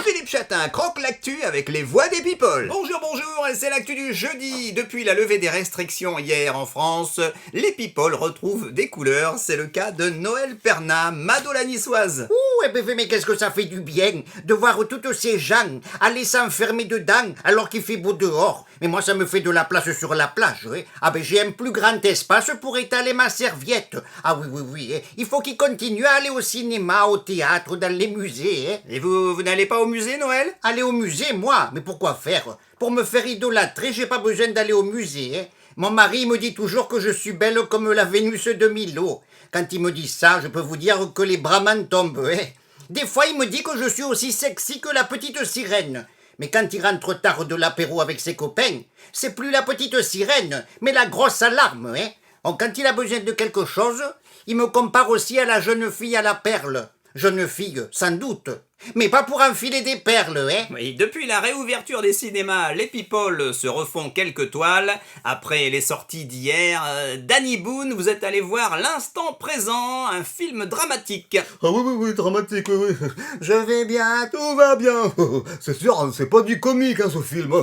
Philippe Chatin croque l'actu avec les voix des people. Bonjour, bonjour, c'est l'actu du jeudi. Depuis la levée des restrictions hier en France, les people retrouvent des couleurs. C'est le cas de Noël Perna, Mado la niçoise. Ouh, mais qu'est-ce que ça fait du bien de voir toutes ces gens aller s'enfermer dedans alors qu'il fait beau dehors. Mais moi, ça me fait de la place sur la plage. Hein. Ah ben, j'ai un plus grand espace pour étaler ma serviette. Ah oui. Hein. Il faut qu'ils continuent à aller au cinéma, au théâtre, dans les musées. Hein. Et vous n'allez pas au musée, Noël? Aller au musée, moi? Mais pourquoi faire? Pour me faire idolâtrer, j'ai pas besoin d'aller au musée. Hein. Mon mari me dit toujours que je suis belle comme la Vénus de Milo. Quand il me dit ça, je peux vous dire que les bras m'en tombent. Hein. Des fois, il me dit que je suis aussi sexy que la petite sirène. Mais quand il rentre tard de l'apéro avec ses copains, c'est plus la petite sirène, mais la grosse alarme. Hein. Donc, quand il a besoin de quelque chose, il me compare aussi à la jeune fille à la perle. Jeune fille, sans doute, mais pas pour enfiler des perles, hein. Oui, depuis la réouverture des cinémas, les people se refont quelques toiles. Après les sorties d'hier, Danny Boone, vous êtes allé voir L'instant présent, un film dramatique. Ah oui, dramatique, oui. Je vais bien, tout va bien. C'est sûr, c'est pas du comique, ce film.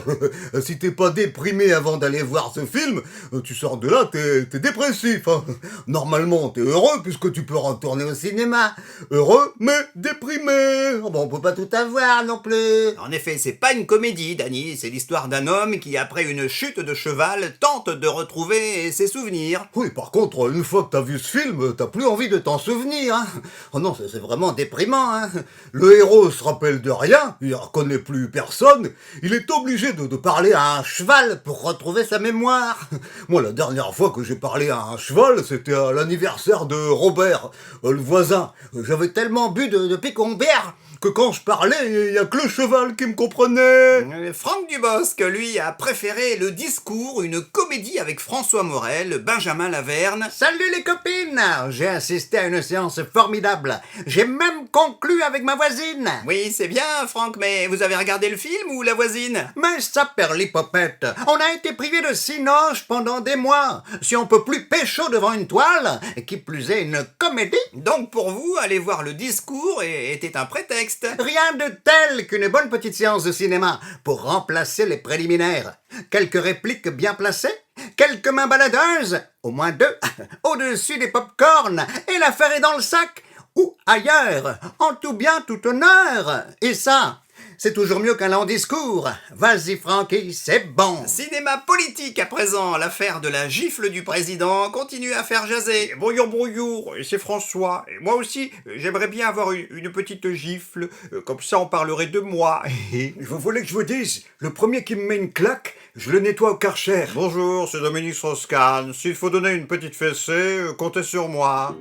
Si t'es pas déprimé avant d'aller voir ce film, tu sors de là, t'es dépressif. Normalement, t'es heureux puisque tu peux retourner au cinéma. Heureux, mais déprimé. Bon, on peut pas tout avoir non plus. En effet, c'est pas une comédie, Danny, c'est l'histoire d'un homme qui, après une chute de cheval, tente de retrouver ses souvenirs. Oui, par contre, une fois que t'as vu ce film, t'as plus envie de t'en souvenir. Hein. Oh non, c'est vraiment déprimant. Hein. Le héros se rappelle de rien, il reconnaît plus personne, il est obligé de parler à un cheval pour retrouver sa mémoire. Moi, la dernière fois que j'ai parlé à un cheval, c'était à l'anniversaire de Robert, le voisin. J'avais tellement bu de Picombert que quand je parlais, il y a que le cheval qui me comprenait. Franck Dubosc, lui, a préféré le discours, une comédie avec François Morel, Benjamin Laverne. Salut les copines! J'ai assisté à une séance formidable. J'ai même conclu avec ma voisine. Oui, c'est bien, Franck, mais vous avez regardé le film ou la voisine? Mais ça perlipopette, on a été privé de cinoche pendant des mois. Si on peut plus pécho devant une toile, qui plus est une comédie. Donc pour vous, aller voir le discours était un prétexte. Rien de tel qu'une bonne petite séance de cinéma pour remplacer les préliminaires. Quelques répliques bien placées, quelques mains baladeuses, au moins deux, au-dessus des pop-corns, et l'affaire est dans le sac, ou ailleurs, en tout bien, tout honneur. Et ça, c'est toujours mieux qu'un long discours. Vas-y Francky, c'est bon. Cinéma politique à présent, l'affaire de la gifle du président continue à faire jaser. Bonjour, c'est François. Et moi aussi, j'aimerais bien avoir une petite gifle, comme ça on parlerait de moi. Vous voulez que je vous dise, le premier qui me met une claque, je le nettoie au Karcher. Bonjour, c'est Dominique Strauss-Kahn. S'il faut donner une petite fessée, comptez sur moi.